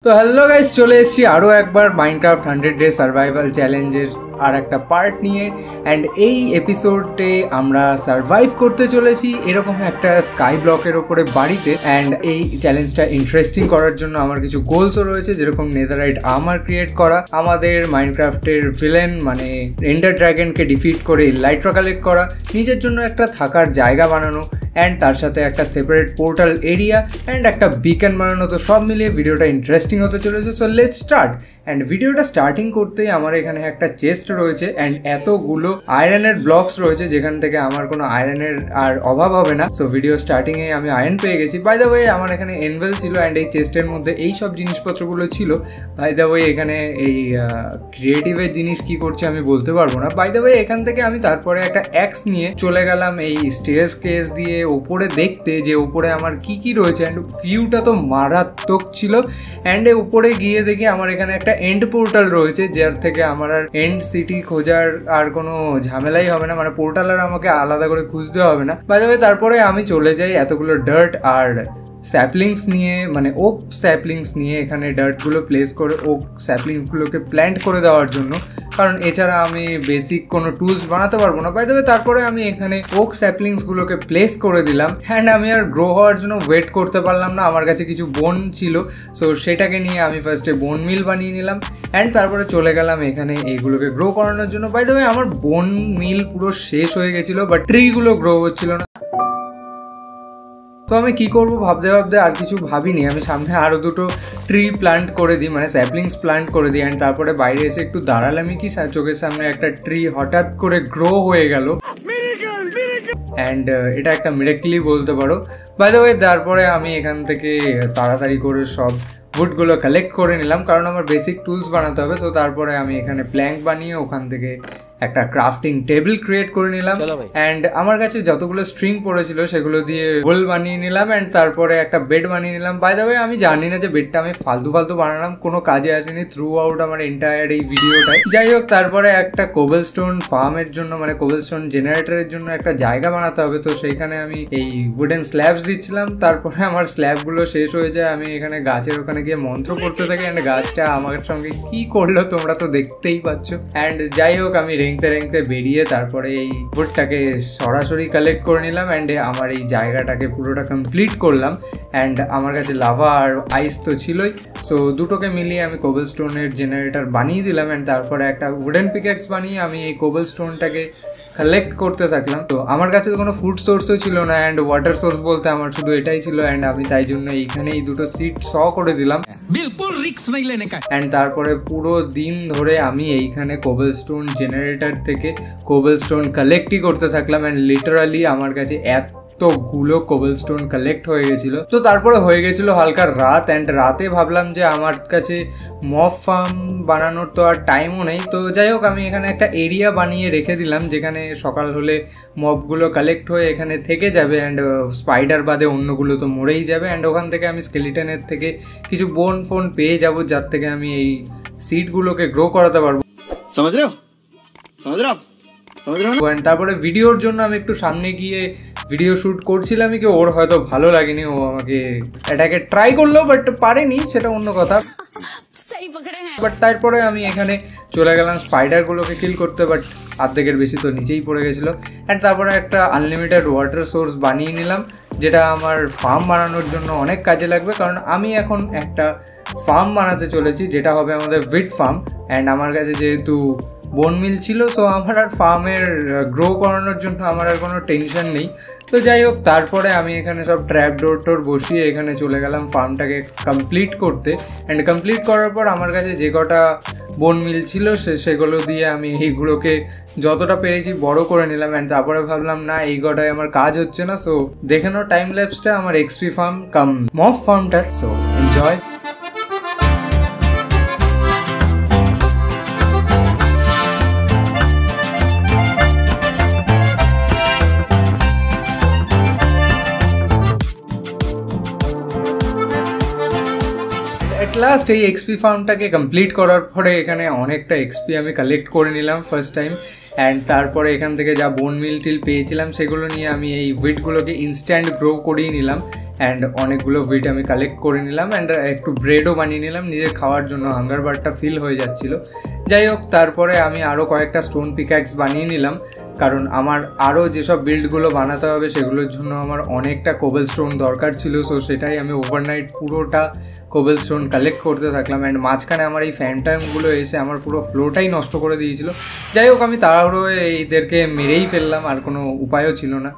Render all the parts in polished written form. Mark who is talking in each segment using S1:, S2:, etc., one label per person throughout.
S1: তো hello guys, চলে এসেছি আরও একবার মাইনক্রাফট 100 ডে সার্ভাইভাল চ্যালেঞ্জের আর একটা পার্ট নিয়ে। অ্যান্ড এই এপিসোডে আমরা সার্ভাইভ করতে চলেছি এরকম একটা স্কাই ব্লকের ওপরে বাড়িতে। অ্যান্ড এই চ্যালেঞ্জটা ইন্টারেস্টিং করার জন্য আমার কিছু গোলসও রয়েছে, যেরকম নেদারাইট আর্মার ক্রিয়েট করা, আমাদের মাইনক্রাফটের ভিলেন মানে এন্ডার ড্রাগনকে ডিফিট করে ইলাইট্রা কালেক্ট করা, নিজের জন্য একটা থাকার জায়গা বানানো, অ্যান্ড তার সাথে একটা সেপারেট পোর্টাল এরিয়া অ্যান্ড একটা বিকন বানানো। তো সব মিলিয়ে ভিডিওটা ইন্টারেস্টিং হতে চলেছে। So let's start. অ্যান্ড ভিডিওটা স্টার্টিং করতেই আমার এখানে একটা চেস্ট রয়েছে অ্যান্ড এতগুলো আয়রনের ব্লকস রয়েছে যেখান থেকে আমার কোনো আয়রনের আর অভাব হবে না। সো ভিডিও স্টার্টিংয়ে আমি আয়রন পেয়ে গেছি। বাই দ্য ওয়ে আমার এখানে এনভেল ছিল অ্যান্ড এই চেস্টের মধ্যে এই সব জিনিসপত্রগুলো ছিল। বাই দ্য ওয়ে এখানে এই ক্রিয়েটিভের জিনিস কি করছে আমি বলতে পারবো না। বাই দ্য ওয়ে এখান থেকে আমি তারপরে একটা অ্যাক্স নিয়ে চলে গেলাম এই স্টেয়ার্স কেস দিয়ে ওপরে দেখতে যে ওপরে আমার কি কি রয়েছে। অ্যান্ড ভিউটা তো মারাত্মক ছিল। অ্যান্ড উপরে গিয়ে দেখি আমার এখানে একটা এন্ড পোর্টাল রয়েছে, যার থেকে আমার আর এন্ড সিটি খোঁজার আর কোনো ঝামেলাই হবে না, মানে পোর্টাল আর আমাকে আলাদা করে খুঁজতে হবে না। বাই দ্য ওয়ে তারপরে আমি চলে যাই এতগুলো ডার্ট আর স্যাপলিংস নিয়ে, মানে ওক স্যাপলিংস নিয়ে এখানে ডার্টগুলো প্লেস করে ওক স্যাপলিংসগুলোকে প্ল্যান্ট করে দেওয়ার জন্য, কারণ এছাড়া আমি বেসিক কোনো টুলস বানাতে পারবো না। বাই দ্য ওয়ে তারপরে আমি এখানে ওক স্যাপলিংসগুলোকে প্লেস করে দিলাম। অ্যান্ড আমি আর গ্রো হওয়ার জন্য ওয়েট করতে পারলাম না, আমার কাছে কিছু বোন ছিল। সো সেটাকে নিয়ে আমি ফার্স্টে বোন মিল বানিয়ে নিলাম অ্যান্ড তারপরে চলে গেলাম এখানে এইগুলোকে গ্রো করানোর জন্য। বাই দ্য ওয়ে আমার বোন মিল পুরো শেষ হয়ে গেছিলো, বাট ট্রিগুলো গ্রো হচ্ছিল না। তো আমি কি করব ভাবতে ভাবতে আর কিছু ভাবিনি, আমি সামনে আরও দুটো ট্রি প্লান্ট করে দিই, মানে স্যাপলিংস প্লান্ট করে দিই। অ্যান্ড তারপরে বাইরে এসে একটু দাঁড়ালামই কি চোখের সামনে একটা ট্রি হঠাৎ করে গ্রো হয়ে গেল। অ্যান্ড এটা একটা মিরাকলই বলতে পারো। বাই দ্য ওয়ে তারপরে আমি এখান থেকে তাড়াতাড়ি করে সব উডগুলো কালেক্ট করে নিলাম, কারণ আমার বেসিক টুলস বানাতে হবে। তো তারপরে আমি এখানে প্ল্যাঙ্ক বানিয়ে ওখান থেকে একটা ক্রাফটিং টেবিল ক্রিয়েট করে নিলাম। অ্যান্ড আমার কাছে যতগুলো স্ট্রিং পড়েছিল সেগুলো দিয়ে বোল বানিয়ে নিলাম অ্যান্ড তারপরে একটা বেড বানিয়ে নিলাম। বাই দ্য ওয়ে আমি জানি না যে বেডটা আমি ফালতু বানালাম, কোনো কাজে আসেনি থ্রু আউট আমার এন্টায়ার এই ভিডিওটাই। যাই হোক তারপরে একটা কোবলস্টোন ফার্মের জন্য, মানে কোবলস্টোন জেনারেটরের জন্য একটা জায়গা বানাতে হবে। তো সেইখানে আমি এই উডেন স্ল্যাবস দিচ্ছিলাম। তারপরে আমার স্ল্যাবগুলো শেষ হয়ে যায়, আমি এখানে গাছের ওখানে গিয়ে মন্ত্র করতে থাকি অ্যান্ড গাছটা আমার সঙ্গে কি করলো তোমরা তো দেখতেই পাচ্ছ। অ্যান্ড যাই হোক আমি রেংতে বেরিয়ে তারপরে এই উডটাকে সরাসরি কালেক্ট করে নিলাম অ্যান্ড আমার এই জায়গাটাকে পুরোটা কমপ্লিট করলাম। অ্যান্ড আমার কাছে লাভা আর আইস তো ছিলই, সো দুটোকে মিলিয়ে আমি কোবলস্টোনের জেনারেটর বানিয়ে দিলাম। অ্যান্ড তারপরে একটা উডেন পিক্যাক্স বানিয়ে আমি এই কোবলস্টোনটাকে কালেক্ট করতে থাকলাম। তো আমার কাছে তো কোনো ফুড সোর্সও ছিল না অ্যান্ড ওয়াটার সোর্স বলতে আমার শুধু এটাই ছিল। অ্যান্ড আমি তাই জন্য এইখানে এই দুটো সিট করে দিলাম অ্যান্ড তারপরে পুরো দিন ধরে আমি এইখানে কোবলস্টোন জেনারেটর থেকে কোবলস্টোন কালেক্টই করতে থাকলাম। অ্যান্ড লিটারালি আমার কাছে এতগুলো কোবলস্টোন কালেক্ট হয়ে গেছিল। তো তারপরে হয়ে গেছিলো হালকা রাত অ্যান্ড রাতে ভাবলাম যে আমার কাছে মব ফার্ম বানানোর তো আর টাইমও নেই। তো যাই হোক আমি এখানে একটা এরিয়া বানিয়ে রেখে দিলাম যেখানে সকাল হলে মবগুলো কালেক্ট হয়ে এখানে থেকে যাবে অ্যান্ড স্পাইডার বাদে অন্যগুলো তো মরেই যাবে। অ্যান্ড ওখান থেকে আমি স্কেলিটনের থেকে কিছু বোন ফোন পেয়ে যাব, যার থেকে আমি এই সিডগুলোকে গ্রো করাতে পারবো। তারপরে ভিডিওর জন্য আমি একটু সামনে গিয়ে ভিডিও শ্যুট করছিলাম, কি ওর হয়তো ভালো লাগেনি, ও আমাকে এটাকে ট্রাই করলো বাট পারেনি, সেটা অন্য কথা। বাট তারপরে আমি এখানে চলে গেলাম স্পাইডারগুলোকে কিল করতে, বাট অর্ধেকের বেশি তো নিচেই পড়ে গেছিলো। অ্যান্ড তারপরে একটা আনলিমিটেড ওয়াটার সোর্স বানিয়ে নিলাম, যেটা আমার ফার্ম বানানোর জন্য অনেক কাজে লাগবে, কারণ আমি এখন একটা ফার্ম বানাতে চলেছি যেটা হবে আমাদের উইট ফার্ম। অ্যান্ড আমার কাছে যেহেতু বোন মিল ছিল, সো আমার আর ফার্মের গ্রো করানোর জন্য আমার আর কোনো টেনশন নেই। তো যাই হোক তারপরে আমি এখানে সব ট্র্যাপ ডোর বসিয়ে এখানে চলে গেলাম ফার্মটাকে কমপ্লিট করতে। অ্যান্ড কমপ্লিট করার পর আমার কাছে যে কটা বোন মিল ছিল সেগুলো দিয়ে আমি এইগুলোকে যতটা পেরেছি বড় করে নিলাম। অ্যান্ড তারপরে ভাবলাম না এই কটায় আমার কাজ হচ্ছে না, সো দেখে নাও টাইম ল্যাপসটা আমার এক্সপি ফার্ম কাম মব ফার্মটার। So enjoy. এট লাস্ট এই এক্সপি ফার্মটাকে কমপ্লিট করার পরে এখানে অনেকটা এক্সপি আমি কালেক্ট করে নিলাম ফার্স্ট টাইম। অ্যান্ড তারপরে এখান থেকে যা বোন মিল টিল পেয়েছিলাম সেগুলো নিয়ে আমি এই উইটগুলোকে ইনস্ট্যান্ট গ্রো করিয়ে নিলাম। অ্যান্ড অনেকগুলো উইট আমি কালেক্ট করে নিলাম অ্যান্ড একটু ব্রেডও বানিয়ে নিলাম নিজের খাওয়ার জন্য, হাঙ্গার বারটা ফিল হয়ে যাচ্ছিলো। যাই হোক, তারপরে আমি আরও কয়েকটা স্টোন পিক্যাক্স বানিয়ে নিলাম, কারণ আমার আরও যেসব বিল্ডগুলো বানাতে হবে সেগুলোর জন্য আমার অনেকটা কোবেল স্টোন দরকার ছিল। সো সেটাই আমি ওভারনাইট পুরোটা কোবেল স্টোন কালেক্ট করতে থাকলাম অ্যান্ড মাঝখানে আমার এই ফ্যান্টামগুলো এসে আমার পুরো ফ্লোটাই নষ্ট করে দিয়েছিল। যাই হোক, আমি তাড়াহুড়ো এইদেরকে মেরেই ফেললাম, আর কোনো উপায়ও ছিল না।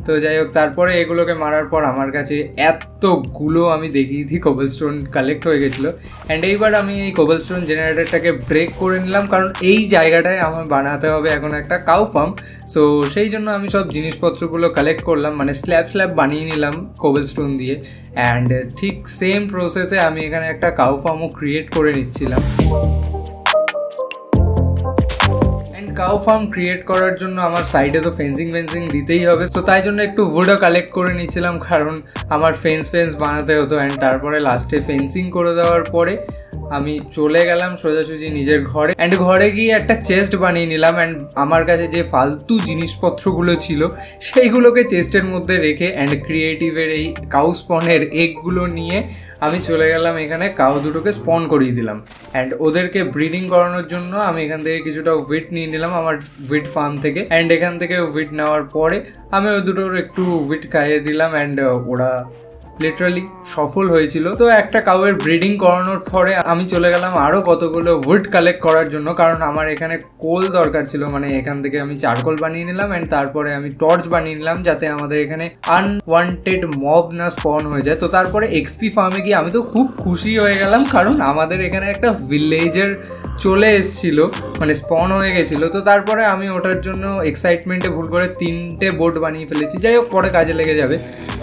S1: তো যাই হোক, তারপরে এগুলোকে মারার পর আমার কাছে এতগুলো আমি দেখিয়েছি কোবেল স্টোন কালেক্ট হয়ে গেছিলো। অ্যান্ড এইবার আমি এই কোবেল স্টোন জেনারেটরটাকে ব্রেক করে নিলাম, কারণ এই জায়গাটায় আমার বানাতে হবে এখন একটা কাউ ফার্ম। সো সেই জন্য আমি সব জিনিসপত্রগুলো কালেক্ট করলাম, মানে স্ল্যাব বানিয়ে নিলাম কোবেল স্টোন দিয়ে। অ্যান্ড ঠিক সেম প্রসেসে আমি এখানে একটা কাউ ফার্মও ক্রিয়েট করে নিচ্ছিলাম। কাউ ফার্ম ক্রিয়েট করার জন্য আমার সাইডে তো ফেন্সিং দিতেই হবে। তো তাই জন্য একটু উডও কালেক্ট করে নিচ্ছিলাম, কারণ আমার ফেন্স বানাতে হতো। অ্যান্ড তারপরে লাস্টে ফেন্সিং করে দেওয়ার পরে আমি চলে গেলাম সোজাসুজি নিজের ঘরে। অ্যান্ড ঘরে গিয়ে একটা চেস্ট বানিয়ে নিলাম। অ্যান্ড আমার কাছে যে ফালতু জিনিসপত্রগুলো ছিল সেইগুলোকে চেস্টের মধ্যে রেখে অ্যান্ড ক্রিয়েটিভের এই কাউ স্পনের এগগুলো নিয়ে আমি চলে গেলাম এখানে কাউ দুটোকে স্পন করিয়ে দিলাম। অ্যান্ড ওদেরকে ব্রিডিং করানোর জন্য আমি এখান থেকে কিছুটা উইট নিয়ে নিলাম আমার উইট ফার্ম থেকে। অ্যান্ড এখান থেকে উইট নেওয়ার পরে আমি ওই দুটোর একটু উইট খাইয়ে দিলাম অ্যান্ড ওরা লিটারালি সফল হয়েছিল। তো একটা কাউয়ের ব্রিডিং করানোর পরে আমি চলে গেলাম আরও কতগুলো উড কালেক্ট করার জন্য, কারণ আমার এখানে কোল দরকার ছিল। মানে এখান থেকে আমি চারকোল বানিয়ে নিলাম অ্যান্ড তারপরে আমি টর্চ বানিয়ে নিলাম, যাতে আমাদের এখানে আনওয়ান্টেড মব না স্পন হয়ে যায়। তো তারপরে এক্সপি ফার্মে গিয়ে আমি তো খুব খুশি হয়ে গেলাম, কারণ আমাদের এখানে একটা ভিলেজের চলে এসেছিল, মানে স্পন হয়ে গেছিলো। তো তারপরে আমি ওটার জন্য এক্সাইটমেন্টে ভুল করে 3টে বোট বানিয়ে ফেলেছি। যাই হোক, পরে কাজে লেগে যাবে।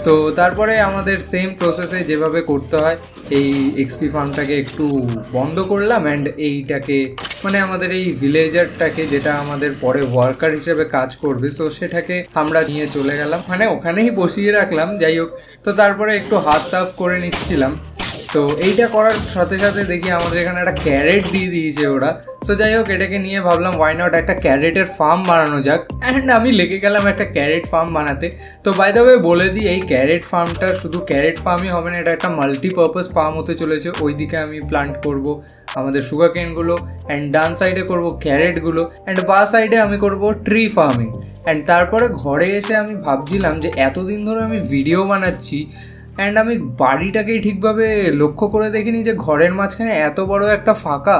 S1: তো তারপরে আমাদের সেম প্রসেসে যেভাবে করতে হয় এই এক্সপি ফার্মটাকে একটু বন্ধ করলাম অ্যান্ড এইটাকে মানে আমাদের এই ভিলেজারটাকে, যেটা আমাদের পরে ওয়ার্কার হিসেবে কাজ করবে, সো সেটাকে আমরা নিয়ে চলে গেলাম, মানে ওখানেই বসিয়ে রাখলাম। যাই হোক, তো তারপরে একটু হাত সাফ করে নিচ্ছিলাম। তো এইটা করার সাথে সাথে দেখি আমাদের এখানে একটা ক্যারেট দিয়ে দিয়েছে ওরা। সো যাই হোক, এটাকে নিয়ে ভাবলাম ওয়াই নট একটা ক্যারেটের ফার্ম বানানো যাক। অ্যান্ড আমি লেগে গেলাম একটা ক্যারেট ফার্ম বানাতে। তো বাই দ্য ওয়ে বলে দিই, এই ক্যারেট ফার্মটা শুধু ক্যারেট ফার্মই হবে না, এটা একটা মাল্টিপারপাস ফার্ম হতে চলেছে। ওইদিকে আমি প্লান্ট করব আমাদের সুগার কেনগুলো অ্যান্ড ডান সাইডে করব ক্যারেটগুলো অ্যান্ড বা সাইডে আমি করব ট্রি ফার্মিং। অ্যান্ড তারপরে ঘরে এসে আমি ভাবছিলাম যে এতদিন ধরে আমি ভিডিও বানাচ্ছি অ্যান্ড আমি বাড়িটাকেই ঠিকভাবে লক্ষ্য করে দেখিনি যে ঘরের মাঝখানে এত বড় একটা ফাঁকা।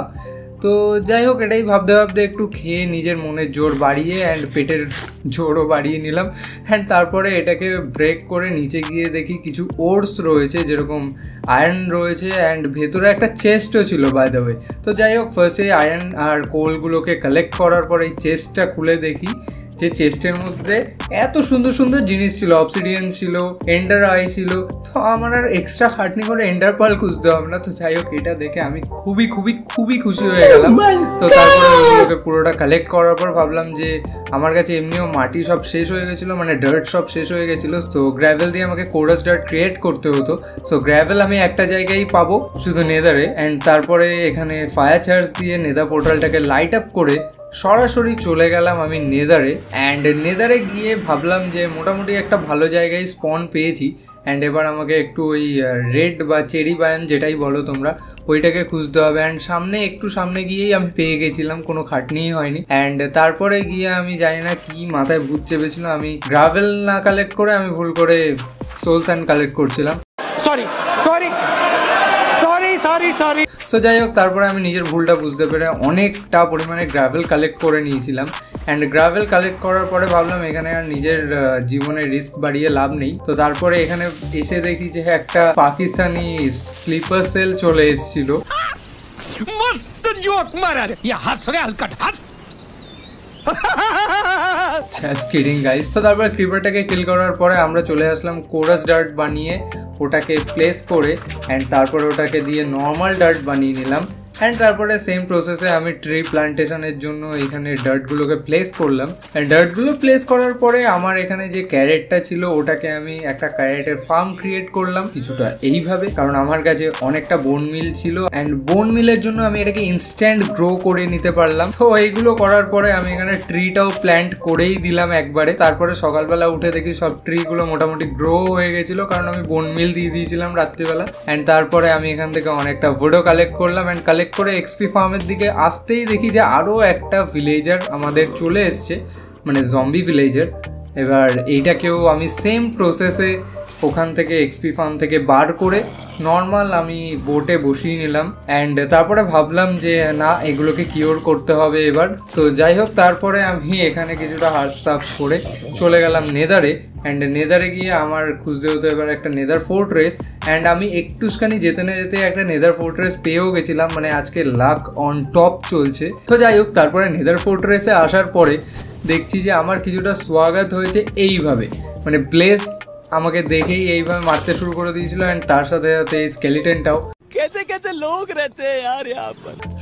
S1: তো যাই হোক, এটাই ভাবতে ভাবতে একটু খেয়ে নিজের মনের জোর বাড়িয়ে অ্যান্ড পেটের জোরও বাড়িয়ে নিলাম। অ্যান্ড তারপরে এটাকে ব্রেক করে নিচে গিয়ে দেখি কিছু ওটস রয়েছে, যেরকম আয়রন রয়েছে অ্যান্ড ভেতরে একটা চেস্টও ছিল বাই দ্য ওয়ে। তো যাই হোক, ফার্স্টে আয়রন আর কোলগুলোকে কালেক্ট করার পর এই চেস্টটা খুলে দেখি যে চেস্টের মধ্যে এত সুন্দর সুন্দর জিনিস ছিল, অবসিডিয়ান ছিল, এন্ডার আই ছিল। তো আমার আর এক্সট্রা খাটনি করে এন্ডার পার্ল খুঁজতে হবে না। তো যাই হোক, এটা দেখে আমি খুবই খুশি হয়ে গেলাম। তো তারপরে ওগুলোকে পুরোটা কালেক্ট করার পর ভাবলাম যে আমার কাছে এমনিও মাটি সব শেষ হয়ে গেছিলো, মানে ডার্ট সব শেষ হয়ে গেছিলো। তো গ্র্যাভেল দিয়ে আমাকে কোরাস ডার্ট ক্রিয়েট করতে হতো। সো গ্র্যাভেল আমি একটা জায়গায় পাবো, শুধু নেদারে। অ্যান্ড তারপরে এখানে ফায়ার চার্জ দিয়ে নেদার পোর্টালটাকে লাইট আপ করে সরাসরি চলে গেলাম আমি নেদারে। অ্যান্ড নেদারে গিয়ে ভাবলাম যে মোটামুটি একটা ভালো জায়গায় স্পন পেয়েছি। অ্যান্ড এবার আমাকে একটু ওই রেড বা চেরি বায়াম যেটাই বলো তোমরা, ওইটাকে খুঁজতে হবে। অ্যান্ড একটু সামনে গিয়েই আমি পেয়ে গেছিলাম, কোনো খাটনিই হয়নি। অ্যান্ড তারপরে গিয়ে আমি জানি না কি মাথায় ভূত চেপেছিল, আমি গ্রাভেল না কালেক্ট করে আমি ভুল করে সোল স্যান্ড কালেক্ট করছিলাম। সরি। সো যাই হোক, তারপরে আমি নিজের ভুলটা বুঝতে পেরে অনেকটা পরিমাণে গ্রাভেল কালেক্ট করে নিয়েছিলাম। অ্যান্ড গ্রাভেল কালেক্ট করার পরে ভাবলাম এখানে আর নিজের জীবনে রিস্ক বাড়িয়ে লাভ নেই। তো তারপরে এখানে এসে দেখি যে একটা পাকিস্তানি স্লিপার সেল চলে এসেছিল। Just kidding guys. তো তারপরে ক্রিপারটাকে কিল করার পরে আমরা চলে আসলাম কোরাস ডার্ট বানিয়ে ওটাকে প্লেস করে, অ্যান্ড তারপরে ওটাকে দিয়ে নর্মাল ডার্ট বানিয়ে নিলাম। অ্যান্ড তারপরে সেম প্রসেসে আমি ট্রি প্লান্টেশনের জন্য এখানে ডার্টগুলোকে প্লেস করলাম। ডার্টগুলো প্লেস করার পরে আমার এখানে যে ক্যারেটটা ছিল ওটাকে আমি একটা ক্যারেটের ফার্ম ক্রিয়েট করলাম কিছুটা এইভাবে, কারণ আমার কাছে অনেকটা বোন মিল ছিল অ্যান্ড বোন মিলের জন্য আমি এটাকে ইনস্ট্যান্ট গ্রো করে নিতে পারলাম। তো এইগুলো করার পরে আমি এখানে ট্রিটাও প্ল্যান্ট করেই দিলাম একবারে। তারপরে সকালবেলা উঠে দেখি সব ট্রিগুলো মোটামুটি গ্রো হয়ে গেছিলো, কারণ আমি বোন মিল দিয়ে দিয়েছিলাম রাত্রিবেলা। অ্যান্ড তারপরে আমি এখান থেকে অনেকটা উডও কালেক্ট করলাম অ্যান্ড কালেক্ট করে এক্সপি ফার্মের দিকে আসতেই দেখি যে আরও একটা ভিলেজার আমাদের চলে এসছে, মানে জম্বি ভিলেজার। এবার এইটাকেও আমি সেম প্রসেসে ওখান থেকে এক্সপি ফার্ম থেকে বার করে নর্মাল আমি বোটে বসিয়ে নিলাম। অ্যান্ড তারপরে ভাবলাম যে না, এগুলোকে কিওর করতে হবে এবার। তো যাই হোক, তারপরে আমি এখানে কিছুটা হার্ট সাফ করে চলে গেলাম নেদারে। অ্যান্ড নেদারে গিয়ে আমার খুঁজতে হতো এবার একটা নেদার ফোর্ট্রেস। অ্যান্ড আমি একটুখানি যেতে না যেতে একটা নেদার ফোর্ট্রেস পেয়েও গেছিলাম, মানে আজকে লাক অন টপ চলছে। তো যাই হোক, তারপরে নেদার ফোর্ট্রেসে আসার পরে দেখছি যে আমার কিছুটা স্বাগত হয়েছে এইভাবে, মানে প্লেস আমাকে দেখেই এইভাবে মারতে শুরু করে দিয়েছিল। অ্যান্ড তার সাথে সাথে এই স্কেলিটনটাও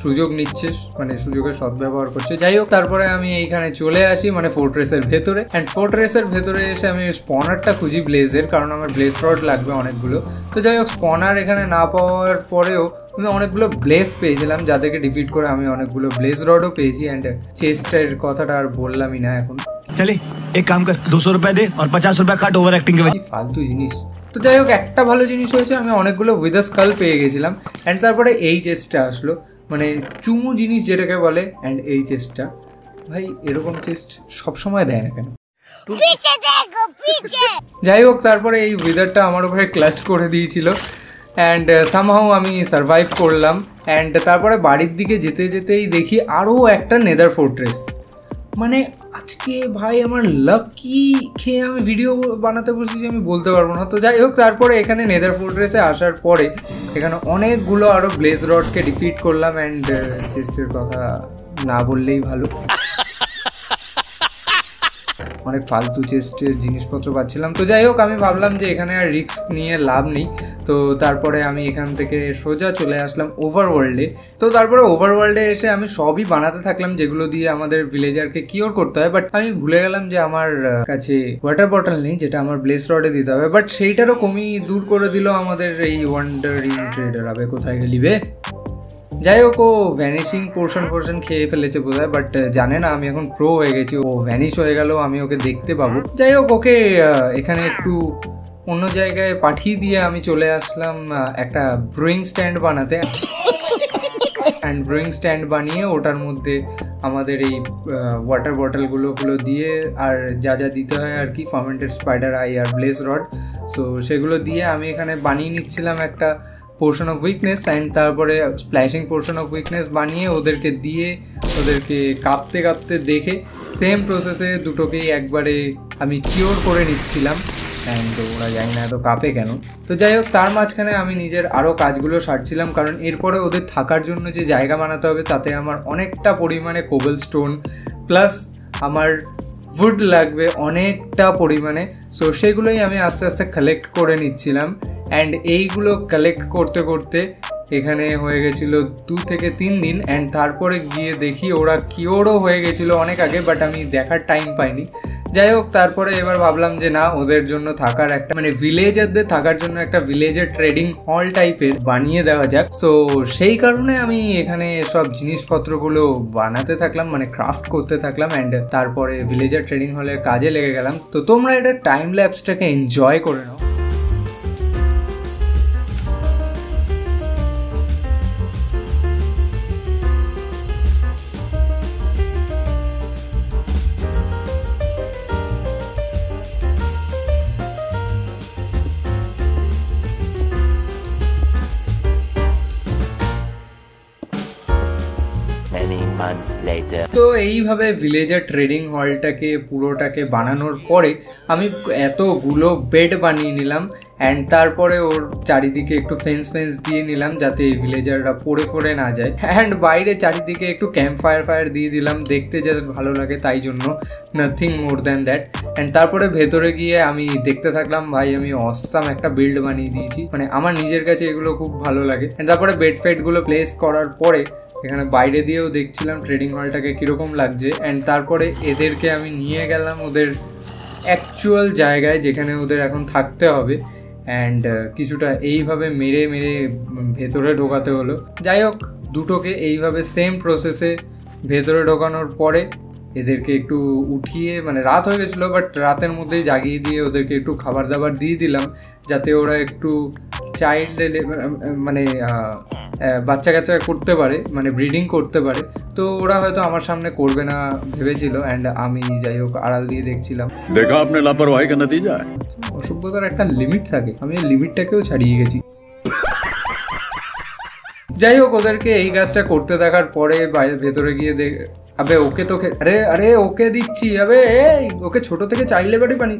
S1: সুযোগ নিচ্ছে, মানে সুযোগের সদ্ব্যবহার করছে। যাই হোক, তারপরে আমি এইখানে চলে আসি মানে ফোর্ট্রেসের ভেতরে। অ্যান্ড ফোর্ট্রেসের ভেতরে এসে আমি স্পনারটা খুঁজি ব্লেজের, কারণ আমার ব্লেজ রড লাগবে অনেকগুলো। তো যাই হোক, স্পনার এখানে না পাওয়ার পরেও আমি অনেকগুলো ব্লেজ পেয়েছিলাম, যাদেরকে ডিফিট করে আমি অনেকগুলো ব্লেজ রডও পেয়েছি। অ্যান্ড চেস্টের কথাটা আর বললামই না এখন।
S2: চলে এক কাম কর, 200 रुपए दे और 50 रुपए काट ओवर एक्टिंग के वजह।
S1: ফালতু জিনিস। তো যাই হোক, একটা ভালো জিনিস হয়েছে, আমি অনেকগুলো উইদার স্কাল পেয়ে গেছিলাম। অ্যান্ড তারপরে এই চেস্টটা আসলো, মানে চুমু জিনিস যেটাকে বলে। অ্যান্ড এই চেস্টটা, ভাই এরকম চেস্ট সবসময় দেয় না কেন? যাই হোক, তারপরে এই উইদারটা আমার উপরে ক্লাচ করে দিয়েছিল। অ্যান্ড সামহাউ আমি সারভাইভ করলাম। অ্যান্ড তারপরে বাড়ির দিকে যেতে যেতেই দেখি আরও একটা নেদার ফোর্ট্রেস। মানে আজকে ভাই আমার লাকি খেয়ে আমি ভিডিও বানাতে বসেছি, আমি বলতে পারবো না। তো যাই হোক, তারপরে এখানে নেদার ফোর্ট্রেসে আসার পরে এখানে অনেকগুলো আরও ব্লেজ রডকে ডিফিট করলাম। অ্যান্ড চেস্টের কথা না বললেই ভালো, অনেক ফালতু চেস্টের জিনিসপত্র পাচ্ছিলাম। তো যাই হোক, আমি ভাবলাম যে এখানে আর রিস্ক নিয়ে লাভ নেই। তো তারপরে আমি এখান থেকে সোজা চলে আসলাম ওভারওয়ার্ল্ডে। তো তারপরে ওভারওয়ার্ল্ডে এসে আমি সবই বানাতে থাকলাম, যেগুলো দিয়ে আমাদের ভিলেজারকে কিওর করতে হয়। বাট আমি ভুলে গেলাম যে আমার কাছে ওয়াটার বটল নেই, যেটা আমার ব্লেস রডে দিতে হবে। বাট সেইটারও কমি দূর করে দিল আমাদের এই ওয়ান্ডারিং ট্রেডার। আবে কোথায় গেলিবে? যাই হোক, ও ভ্যানিশিং পোর্শন খেয়ে ফেলেছে বোধহয়, বাট জানে না আমি এখন প্রো হয়ে গেছি। ও ভ্যানিশ হয়ে গেল, আমি ওকে দেখতে পাবো। যাই হোক, ওকে এখানে একটু অন্য জায়গায় পাঠিয়ে দিয়ে আমি চলে আসলাম একটা ব্রুইং স্ট্যান্ড বানাতে। অ্যান্ড ব্রুইং স্ট্যান্ড বানিয়ে ওটার মধ্যে আমাদের এই ওয়াটার বটলগুলো দিয়ে আর যা যা দিতে হয় আর কি, ফার্মেন্টেড স্পাইডার আই আর ব্লেজ রড, সো সেগুলো দিয়ে আমি এখানে বানিয়ে নিচ্ছিলাম একটা পোর্শন অফ উইকনেস। অ্যান্ড তারপরে স্প্ল্যাশিং পোর্শন অফ উইকনেস বানিয়ে ওদেরকে দিয়ে ওদেরকে কাঁপতে কাঁপতে দেখে সেম প্রসেসে দুটোকেই একবারে আমি কিওর করে নিচ্ছিলাম। অ্যান্ড ওরা জানি না এত কাঁপে কেন। তো যাই হোক, তার মাঝখানে আমি নিজের আরও কাজগুলো সারছিলাম, কারণ এরপরে ওদের থাকার জন্য যে জায়গা বানাতে হবে তাতে আমার অনেকটা পরিমাণে কোবল স্টোন প্লাস আমার উড লাগবে অনেকটা পরিমাণে। সো সেগুলোই আমি আস্তে আস্তে কালেক্ট করে নিচ্ছিলাম। অ্যান্ড এইগুলো কালেক্ট করতে করতে এখানে হয়ে গেছিলো 2 থেকে 3 দিন। অ্যান্ড তারপরে গিয়ে দেখি ওরা কিওরও হয়ে গেছিলো অনেক আগে, বাট আমি দেখার টাইম পাইনি। যাই হোক, তারপরে এবার ভাবলাম যে না, ওদের জন্য থাকার একটা মানে ভিলেজারদের থাকার জন্য একটা ভিলেজের ট্রেডিং হল টাইপের বানিয়ে দেওয়া যাক। সো সেই কারণে আমি এখানে সব জিনিসপত্রগুলো বানাতে থাকলাম, মানে ক্রাফট করতে থাকলাম। অ্যান্ড তারপরে ভিলেজার ট্রেডিং হলের কাজে লেগে গেলাম। তো তোমরা এটা টাইম ল্যাপসটাকে এনজয় করে নাও।
S3: Many months later.
S1: তো এইভাবে ভিলেজার ট্রেডিং হলটাকে পুরোটাকে বানানোর পরে আমি এতগুলো বেড বানিয়ে নিলাম অ্যান্ড তারপরে ওর চারিদিকে একটু ফেন্স দিয়ে নিলাম যাতে ভিলেজাররা পড়ে না যায় অ্যান্ড বাইরে চারিদিকে একটু ক্যাম্প ফায়ার দিয়ে দিলাম, দেখতে জাস্ট ভালো লাগে তাই জন্য, nothing more than that. And তারপরে ভেতরে গিয়ে আমি দেখতে থাকলাম ভাই আমি অসাম একটা বিল্ড বানিয়ে দিয়েছি, মানে আমার নিজের কাছে এগুলো খুব ভালো লাগে। অ্যান্ড তারপরে বেড ফেডগুলো প্লেস করার পরে এখানে বাইরে দিয়েও দেখছিলাম ট্রেডিং হলটাকে কীরকম লাগছে অ্যান্ড তারপরে এদেরকে আমি নিয়ে গেলাম ওদের অ্যাকচুয়াল জায়গায় যেখানে ওদের এখন থাকতে হবে অ্যান্ড কিছুটা এইভাবে মেরে ভেতরে ঢোকাতে হলো। যাই হোক দুটোকে এইভাবে সেম প্রসেসে ভেতরে ঢোকানোর পরে এদেরকে একটু উঠিয়ে, মানে রাত হয়ে গেছিলো বাট রাতের মধ্যেই জাগিয়ে দিয়ে ওদেরকে একটু খাবার দাবার দিয়ে দিলাম যাতে ওরা একটু চাইল্ড মানে বাচ্চা কাচ্চা করতে পারে, মানে ব্রিডিং করতে পারে। তো ওরা হয়তো আমার সামনে করবে না ভেবেছিল অ্যান্ড আমি যাই হোক আড়াল দিয়ে দেখছিলাম।
S4: দেখা আপনি লাপরওয়াহি কা নতিজা।
S1: অসভ্যতার একটা লিমিট থাকে, আমি লিমিটটাকেও ছাড়িয়ে গেছি। যাই হোক ওদেরকে এই কাজটা করতে দেখার পরে ভেতরে গিয়ে আবে ওকে তো আরে ওকে দিচ্ছি, আবে ওকে ছোট থেকে চাইল্ড লেবারই পানি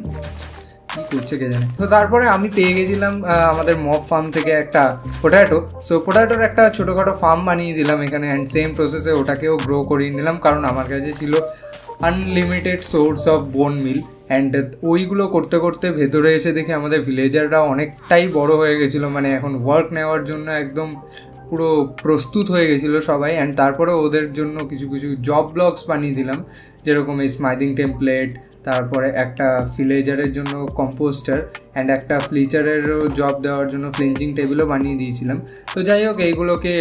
S1: কী করছে কে জানে। তো তারপরে আমি পেয়ে গেছিলাম আমাদের মব ফার্ম থেকে একটা পোট্যাটো, সো পোট্যাটোর একটা ছোটোখাটো ফার্ম বানিয়ে দিলাম এখানে অ্যান্ড সেম প্রসেসে ওটাকেও গ্রো করিয়ে নিলাম কারণ আমার কাছে ছিল আনলিমিটেড সোর্স অফ বোন মিল অ্যান্ড ওইগুলো করতে করতে ভেতরে এসে দেখি আমাদের ভিলেজাররা অনেকটাই বড় হয়ে গেছিলো, মানে এখন ওয়ার্ক নেওয়ার জন্য একদম পুরো প্রস্তুত হয়ে গেছিলো সবাই। অ্যান্ড তারপরে ওদের জন্য কিছু জব ব্লকস বানিয়ে দিলাম, যেরকম এই স্মাইলিং টেমপ্লেট, তারপরে একটা ভিলেজারের জন্য কম্পোস্টার অ্যান্ড একটা ফ্লিচারেরও জব দেওয়ার জন্য ফ্লিঞ্চিং টেবিলও বানিয়ে দিয়েছিলাম। তো যাই হোক এইগুলোকে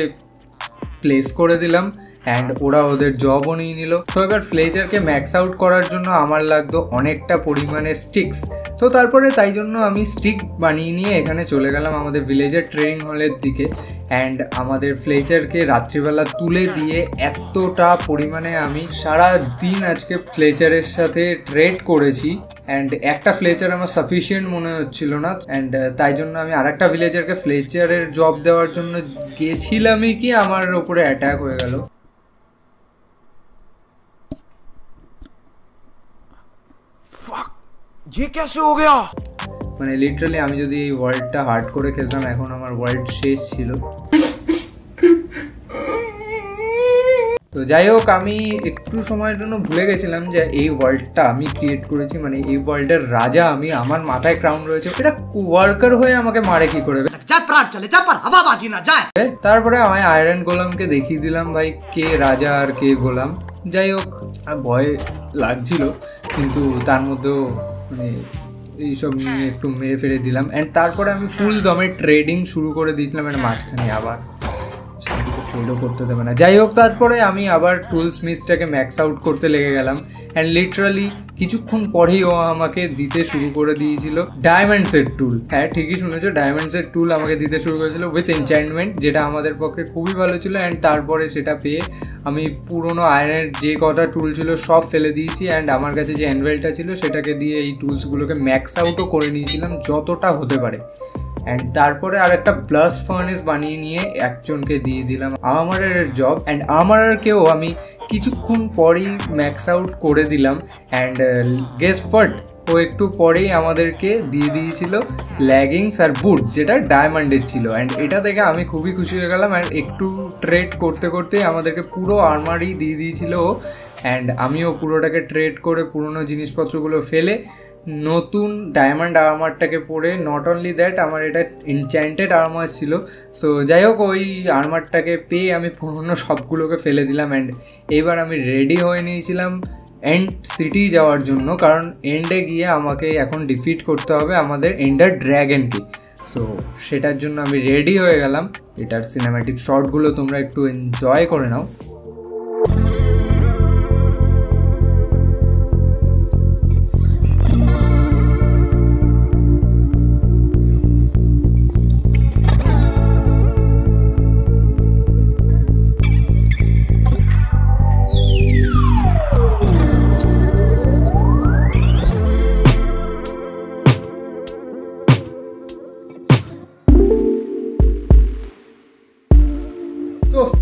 S1: প্লেস করে দিলাম অ্যান্ড ওরা ওদের জবও নিয়ে নিল। তো এবার ফ্লেজারকে ম্যাক্স আউট করার জন্য আমার লাগতো অনেকটা পরিমাণে স্টিক্স, তো তারপরে তাই জন্য আমি স্টিক বানিয়ে নিয়ে এখানে চলে গেলাম আমাদের ভিলেজার ট্রেনিং হলের দিকে অ্যান্ড আমাদের ফ্লেচারকে রাত্রিবেলা তুলে দিয়ে এতটা পরিমাণে আমি সারা দিন আজকে ফ্লেচারের সাথে ট্রেড করেছি অ্যান্ড একটা ফ্লেচার আমার সাফিসিয়েন্ট মনে হচ্ছিল না অ্যান্ড তাই জন্য আমি আরেকটা ভিলেজারকে ফ্লেচারের জব দেওয়ার জন্য গেছিলামই কি আমার ওপরে অ্যাটাক হয়ে গেল।
S5: ये कैसे हो गया?
S1: মানে লিটারালি আমি যদি এই ওয়ার্ল্ডটা হার্ড করে খেলতাম এখন আমার ওয়ার্ল্ড শেষ ছিল। তো যাই হোক আমি একটু সময়ের জন্য ভুলে গেছিলাম যে এই ওয়ার্ল্ডটা আমি ক্রিয়েট করেছি, মানে এই ওয়ার্ল্ডের রাজা আমি, আমার মাথায় ক্রাউন রয়েছে, এটা ওয়ার্কার হয়ে আমাকে মারে কি করে। তারপরে আমি আয়রন গোলামকে দেখিয়ে দিলাম ভাই কে রাজা আর কে গোলাম। যাই হোক ভয় লাগছিল কিন্তু তার মধ্যেও মানে এইসব নিয়ে একটু মেরে ফেলে দিলাম অ্যান্ড তারপরে আমি ফুল দমে ট্রেডিং শুরু করে দিয়েছিলাম অ্যান্ড মাঝখানে আবার শান্তিতে ট্রেডও করতে দেবে না। যাই হোক তারপরে আমি আবার টুল স্মিথটাকে ম্যাক্স আউট করতে লেগে গেলাম অ্যান্ড লিটারালি কিছুক্ষণ পরেই ও আমাকে দিতে শুরু করে দিয়েছিল ডায়মন্ডসের টুল। হ্যাঁ ঠিকই শুনেছো, ডায়মন্ডসের টুল আমাকে দিতে শুরু করেছিল উইথ এনচ্যান্টমেন্ট, যেটা আমাদের পক্ষে খুবই ভালো ছিল অ্যান্ড তারপরে সেটা পেয়ে আমি পুরোনো আয়রনের যে কটা টুল ছিল সব ফেলে দিয়েছি অ্যান্ড আমার কাছে যে অ্যানভেলটা ছিল সেটাকে দিয়ে এই টুলসগুলোকে ম্যাক্স আউটও করে নিয়েছিলাম যতটা হতে পারে অ্যান্ড তারপরে আর একটা ব্লাস্ট ফার্নেস বানিয়ে নিয়ে একজনকে দিয়ে দিলাম আমারের জব অ্যান্ড আমারকেও আমি কিছুক্ষণ পরেই ম্যাক্স আউট করে দিলাম অ্যান্ড গেস হোয়াট, ও একটু পরেই আমাদেরকে দিয়ে দিয়েছিল লেগিংস আর বুট যেটা ডায়মন্ডের ছিল অ্যান্ড এটা দেখে আমি খুবই খুশি হয়ে গেলাম অ্যান্ড একটু ট্রেড করতে করতেই আমাদেরকে পুরো আর্মারই দিয়ে দিয়েছিল অ্যান্ড আমিও পুরোটাকে ট্রেড করে পুরোনো জিনিসপত্রগুলো ফেলে নতুন ডায়মন্ড আর্মারটাকে পরে, নট অনলি দ্যাট আমার এটা এনচ্যান্টেড আর্মার ছিল। সো যাই হোক ওই আর্মারটাকে পেয়ে আমি পুরোনো সবগুলোকে ফেলে দিলাম অ্যান্ড এইবার আমি রেডি হয়ে নিয়েছিলাম এন্ড সিটি যাওয়ার জন্য, কারণ এন্ডে গিয়ে আমাকে এখন ডিফিট করতে হবে আমাদের এন্ডার ড্র্যাগনকে। সো সেটার জন্য আমি রেডি হয়ে গেলাম। এটার সিনেম্যাটিক শটগুলো তোমরা একটু এনজয় করে নাও।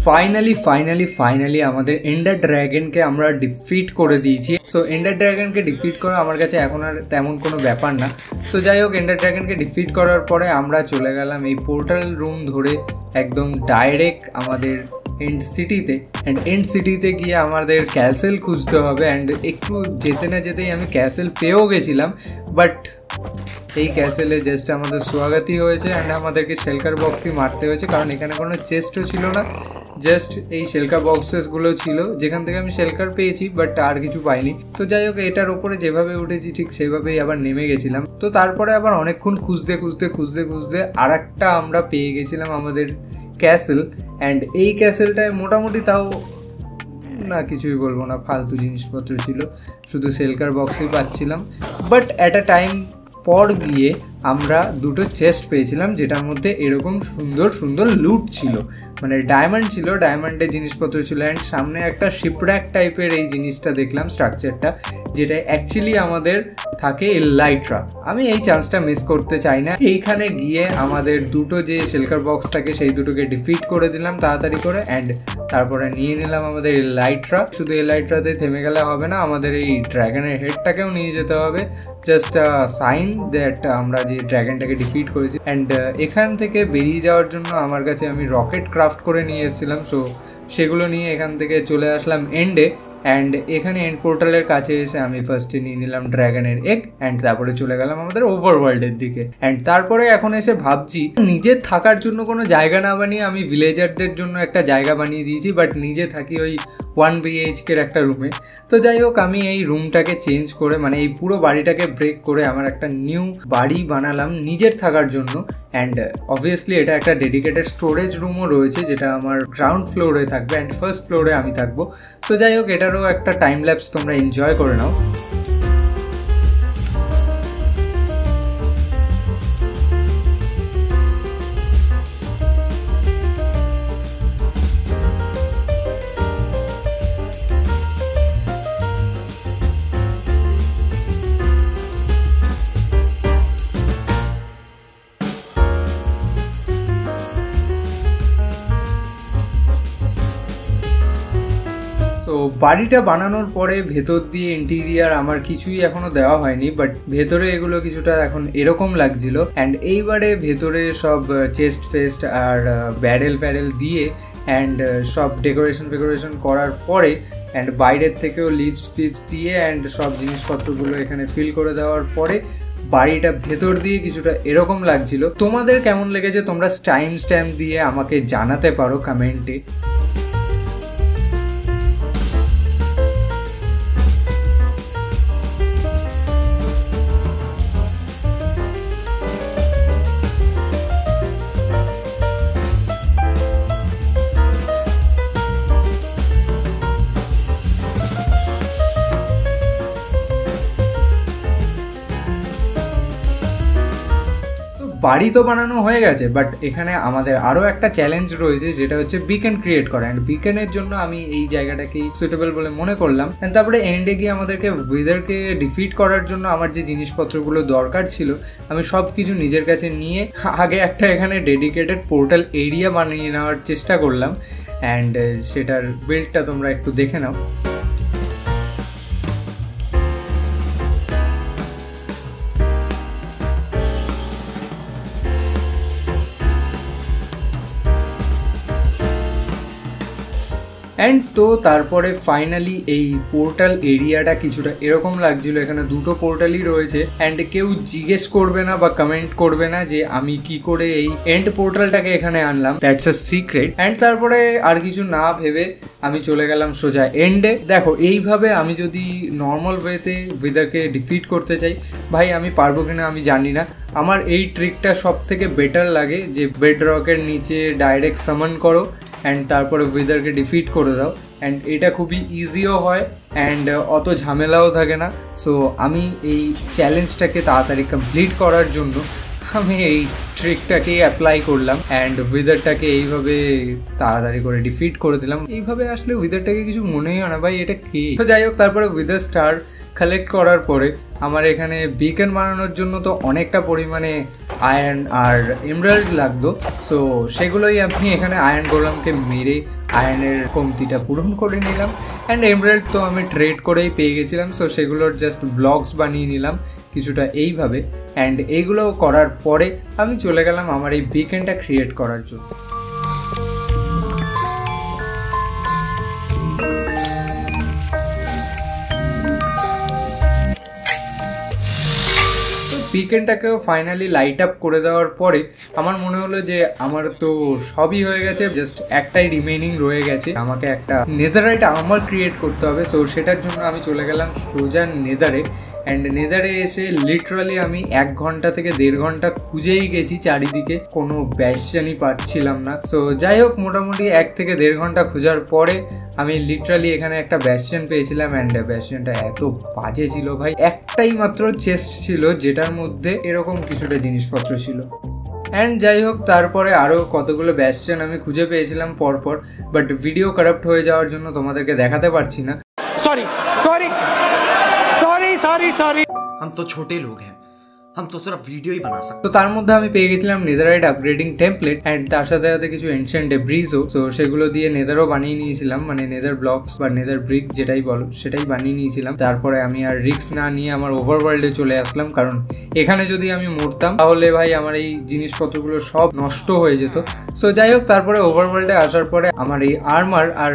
S1: ফাইনালি আমাদের এন্ডার ড্র্যাগনকে আমরা ডিফিট করে দিয়েছি। সো এন্ডার ড্র্যাগনকে ডিফিট করা আমার কাছে এখন আর তেমন কোনো ব্যাপার না। সো যাই হোক, এন্ডার ড্র্যাগনকে ডিফিট করার পরে আমরা চলে গেলাম এই পোর্টাল রুম ধরে একদম ডাইরেক্ট আমাদের এন্ড সিটিতে। অ্যান্ড এন্ড সিটিতে গিয়ে আমাদের ক্যাসেল খুঁজতে হবে। অ্যান্ড একটু যেতে না যেতেই আমি ক্যাসেল পেয়েও গেছিলাম, বাট এই ক্যাসেলে জাস্ট আমাদের স্বাগতই হয়েছে। অ্যান্ড আমাদেরকে শেলকার বক্সই মারতে হয়েছে, কারণ এখানে কোনো চেস্টও ছিল না, জাস্ট এই শেলকার বক্সেসগুলো ছিল যেখান থেকে আমি শেলকার পেয়েছি, বাট আর কিছু পাইনি। তো যাই হোক, এটার ওপরে যেভাবে উঠেছি ঠিক সেভাবেই আবার নেমে গেছিলাম। তো তারপরে আবার অনেকক্ষণ খুঁজতে আর একটা আমরা পেয়ে গেছিলাম আমাদের ক্যাসেল। অ্যান্ড এই ক্যাসেলটায় মোটামুটি তাও না, কিছুই বলবো না, ফালতু জিনিসপত্র ছিল, শুধু শেলকার বক্সই পাচ্ছিলাম। বাট অ্যাট আ টাইম পর গিয়ে আমরা দুটো চেস্ট পেয়েছিলাম, যেটার মধ্যে এরকম সুন্দর লুট ছিল, মানে ডায়মন্ড ছিল, ডায়মন্ডের জিনিসপত্র ছিল। অ্যান্ড সামনে একটা শিপর্যাক টাইপের এই জিনিসটা দেখলাম, স্ট্রাকচারটা, যেটা অ্যাকচুয়ালি আমাদের থাকে এলাইট্রা। আমি এই চান্সটা মিস করতে চাই না। এইখানে গিয়ে আমাদের দুটো যে শেলকার বক্স থাকে সেই দুটোকে ডিফিট করে দিলাম তাড়াতাড়ি করে। অ্যান্ড তারপরে নিয়ে নিলাম আমাদের এলাইট্রা। শুধু এলাইট্রাতে থেমে গেলে হবে না, আমাদের এই ড্র্যাগনের হেডটাকেও নিয়ে যেতে হবে, জাস্ট সাইন দ্যাট আমরা যে ড্র্যাগনটাকে ডিফিট করেছি। অ্যান্ড এখান থেকে বেরিয়ে যাওয়ার জন্য আমার কাছে আমি রকেট ক্রাফট করে নিয়ে এসেছিলাম। সো সেগুলো নিয়ে এখান থেকে চলে আসলাম এন্ডে। অ্যান্ড এখানে এন্ড পোর্টালের কাছে এসে আমি ফার্স্টে নিয়ে নিলাম ড্র্যাগনের এগ। অ্যান্ড তারপরে চলে গেলাম আমাদের ওভারওয়ার্ল্ডের দিকে। অ্যান্ড তারপরে এখন এসে ভাবছি, নিজের থাকার জন্য কোনো জায়গা না বানিয়ে আমি ভিলেজারদের জন্য একটা জায়গা বানিয়ে দিয়েছি, বাট নিজে থাকি ওই 1 BHK একটা রুমে। তো যাই হোক, আমি এই রুমটাকে চেঞ্জ করে, মানে এই পুরো বাড়িটাকে ব্রেক করে আমার একটা নিউ বাড়ি বানালাম নিজের থাকার জন্য। অ্যান্ড অবভিয়াসলি এটা একটা ডেডিকেটেড স্টোরেজ রুমও রয়েছে, যেটা আমার গ্রাউন্ড ফ্লোরে থাকবে অ্যান্ড ফার্স্ট ফ্লোরে আমি থাকবো। তো যাই হোক, এটারও একটা টাইম ল্যাপস তোমরা এনজয় করে নাও। তো বাড়িটা বানানোর পরে ভেতর দিয়ে ইন্টেরিয়ার আমার কিছুই এখনো দেওয়া হয়নি, বাট ভেতরে এগুলো কিছুটা এখন এরকম লাগছিল। অ্যান্ড এইবারে ভেতরে সব চেস্ট ফেস্ট আর ব্যারেল দিয়ে অ্যান্ড সব ডেকোরেশন করার পরে, অ্যান্ড বাইরের থেকেও লিভস দিয়ে অ্যান্ড সব জিনিসপত্রগুলো এখানে ফিল করে দেওয়ার পরে বাড়িটা ভেতর দিয়ে কিছুটা এরকম লাগছিল। তোমাদের কেমন লেগেছে তোমরা টাইম স্ট্যাম্প দিয়ে আমাকে জানাতে পারো কমেন্টে। বাড়ি তো বানানো হয়ে গেছে, বাট এখানে আমাদের আরও একটা চ্যালেঞ্জ রয়েছে, যেটা হচ্ছে বিকেন ক্রিয়েট করা। অ্যান্ড বিকেনের জন্য আমি এই জায়গাটাকেই সুইটেবল বলে মনে করলাম। অ্যান্ড তারপরে এন্ডে গিয়ে আমাদেরকে ওয়েদারকে ডিফিট করার জন্য আমার যে জিনিসপত্রগুলো দরকার ছিল আমি সব কিছু নিজের কাছে নিয়ে আগে একটা এখানে ডেডিকেটেড পোর্টাল এরিয়া বানিয়ে নেওয়ার চেষ্টা করলাম। অ্যান্ড সেটার বিল্ডটা তোমরা একটু দেখে নাও। অ্যান্ড তো তারপরে ফাইনালি এই পোর্টাল এরিয়াটা কিছুটা এরকম লাগছিল। এখানে দুটো পোর্টালই রয়েছে। অ্যান্ড কেউ জিজ্ঞেস করবে না বা কমেন্ট করবে না যে আমি কি করে এই এন্ড পোর্টালটাকে এখানে আনলাম, দ্যাটস আ সিক্রেট। অ্যান্ড তারপরে আর কিছু না ভেবে আমি চলে গেলাম সোজা এন্ডে। দেখো, এইভাবে আমি যদি নর্মাল ওয়েতে ওয়েদারকে ডিফিট করতে চাই, ভাই আমি পারবো কিনা আমি জানি না। আমার এই ট্রিকটা সব থেকে বেটার লাগে, যে বেড রকের নিচে ডাইরেক্ট সামন করো অ্যান্ড তারপরে ওয়েদারকে ডিফিট করে দাও। অ্যান্ড এটা খুবই ইজিও হয় অ্যান্ড অত ঝামেলাও থাকে না। সো আমি এই চ্যালেঞ্জটাকে তাড়াতাড়ি কমপ্লিট করার জন্য আমি এই ট্রিকটাকেই অ্যাপ্লাই করলাম অ্যান্ড ওয়েদারটাকে এইভাবে তাড়াতাড়ি করে ডিফিট করে দিলাম। এইভাবে আসলে ওয়েদারটাকে কিছু মনেই হয় না, ভাই এটা কি। তো যাই হোক, তারপরে ওয়েদার স্টার কালেক্ট করার পরে আমার এখানে বিকন বানানোর জন্য তো অনেকটা পরিমাণে আয়রন আর এমরাল্ড লাগতো। সো সেগুলোই আমি এখানে আয়রন গোলামকে মেরে আয়রনের কমতিটা পূরণ করে নিলাম। অ্যান্ড এমরাল্ড তো আমি ট্রেড করেই পেয়ে গেছিলাম, সো সেগুলোর জাস্ট ব্লগস বানিয়ে নিলাম কিছুটা এইভাবে। অ্যান্ড এইগুলো করার পরে আমি চলে গেলাম আমার এই বিকেনটা ক্রিয়েট করার জন্য। বিকেনটাকেও ফাইনালি লাইট আপ করে দেওয়ার পরে আমার মনে হলো যে আমার তো সবই হয়ে গেছে, জাস্ট একটাই রিমেইনিং রয়ে গেছে, আমাকে একটা নেদারাইট আর্মার ক্রিয়েট করতে হবে। সো সেটার জন্য আমি চলে গেলাম সোজা নেদারে। অ্যান্ড নেদারে এসে লিটারালি আমি 1 ঘন্টা থেকে 1.5 ঘন্টা খুঁজেই গেছি চারিদিকে, কোনো ব্যাসজানই পাচ্ছিলাম না। সো যাই হোক, মোটামুটি 1 থেকে 1.5 ঘন্টা খোঁজার পরে আমি লিটারালি এখানে একটা ব্যাসজান পেয়েছিলাম। অ্যান্ড ব্যাসজানটা এত বাজে ছিল ভাই, একটাই মাত্র চেস্ট ছিল যেটার মধ্যে এরকম কিছুটা জিনিসপত্র ছিল। অ্যান্ড যাই হোক, তারপরে আরও কতগুলো ব্যাসজান আমি খুঁজে পেয়েছিলাম পরপর, বাট ভিডিও কারাপ্ট হয়ে যাওয়ার জন্য তোমাদেরকে দেখাতে পারছি না।
S3: Sorry sorry sorry sorry sorry
S5: हम तो छोटे लोग हैं, हम तो सिर्फ वीडियो ही बना सकते।
S1: তো তার মধ্যে আমি পেয়ে গেছিলাম নেদারাইট আপগ্রেডিং টেমপ্লেট অ্যান্ড তার সাথে সাথে কিছু এনশিয়েন্ট ডেব্রিজও। সো সেগুলো দিয়ে নেদারও বানিয়ে নিয়েছিলাম, মানে নেদার ব্লকস বা নেদার ব্রিক যেটাই বলো সেটাই বানিয়ে নিয়েছিলাম। তারপরে আমি আর রিস্ক না নিয়ে আমার ওভারওয়ার্ল্ডে চলে আসলাম, কারণ এখানে যদি আমি মরতাম তাহলে ভাই আমার এই জিনিসপত্রগুলো সব নষ্ট হয়ে যেত। সো যাই হোক, তারপরে ওভারওয়ার্ল্ডে আসার পরে আমার এই আর্মার আর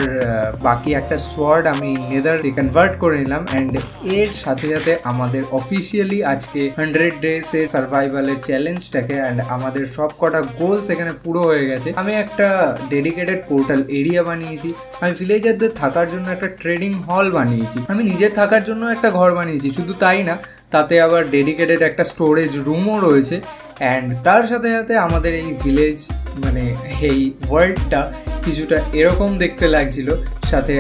S1: বাকি একটা সোয়ার্ড আমি নেদার কনভার্ট করে নিলাম। অ্যান্ড এর সাথে সাথে আমাদের অফিসিয়ালি আজকে 100 ডেজের সার্ভাইভালের চ্যালেঞ্জটাকে অ্যান্ড আমাদের সব কটা গোলস এখানে পুরো হয়ে গেছে। আমি একটা ডেডিকেটেড পোর্টাল এরিয়া বানিয়েছি, আমি ভিলেজারদের থাকার জন্য একটা ট্রেডিং হল বানিয়েছি, আমি নিজের থাকার জন্য একটা ঘর বানিয়েছি। শুধু তাই না, তাতে আবার ডেডিকেটেড একটা স্টোরেজ রুমও রয়েছে। অ্যান্ড তার সাথে সাথে আমাদের এই ভিলেজ মানে এই ওয়ার্ল্ডটা কিছুটা এরকম দেখতে লাগছিল, সাথে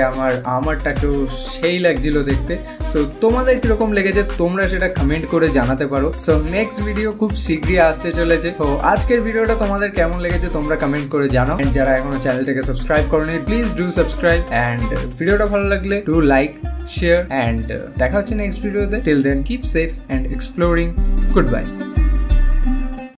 S1: আমারটাকেও সেই লাগছিল দেখতে। সো তোমাদের কীরকম লেগেছে তোমরা সেটা কমেন্ট করে জানাতে পারো। সো নেক্সট ভিডিও খুব শীঘ্রই আসতে চলেছে। তো আজকের ভিডিওটা তোমাদের কেমন লেগেছে তোমরা কমেন্ট করে জানাও। অ্যান্ড যারা এখনো চ্যানেলটাকে সাবস্ক্রাইব করোনি প্লিজ ডু সাবস্ক্রাইব। অ্যান্ড ভিডিওটা ভালো লাগলে ডু লাইক, শেয়ার। অ্যান্ড দেখা হচ্ছে নেক্সট ভিডিওতে। Till then keep safe and exploring. Good bye.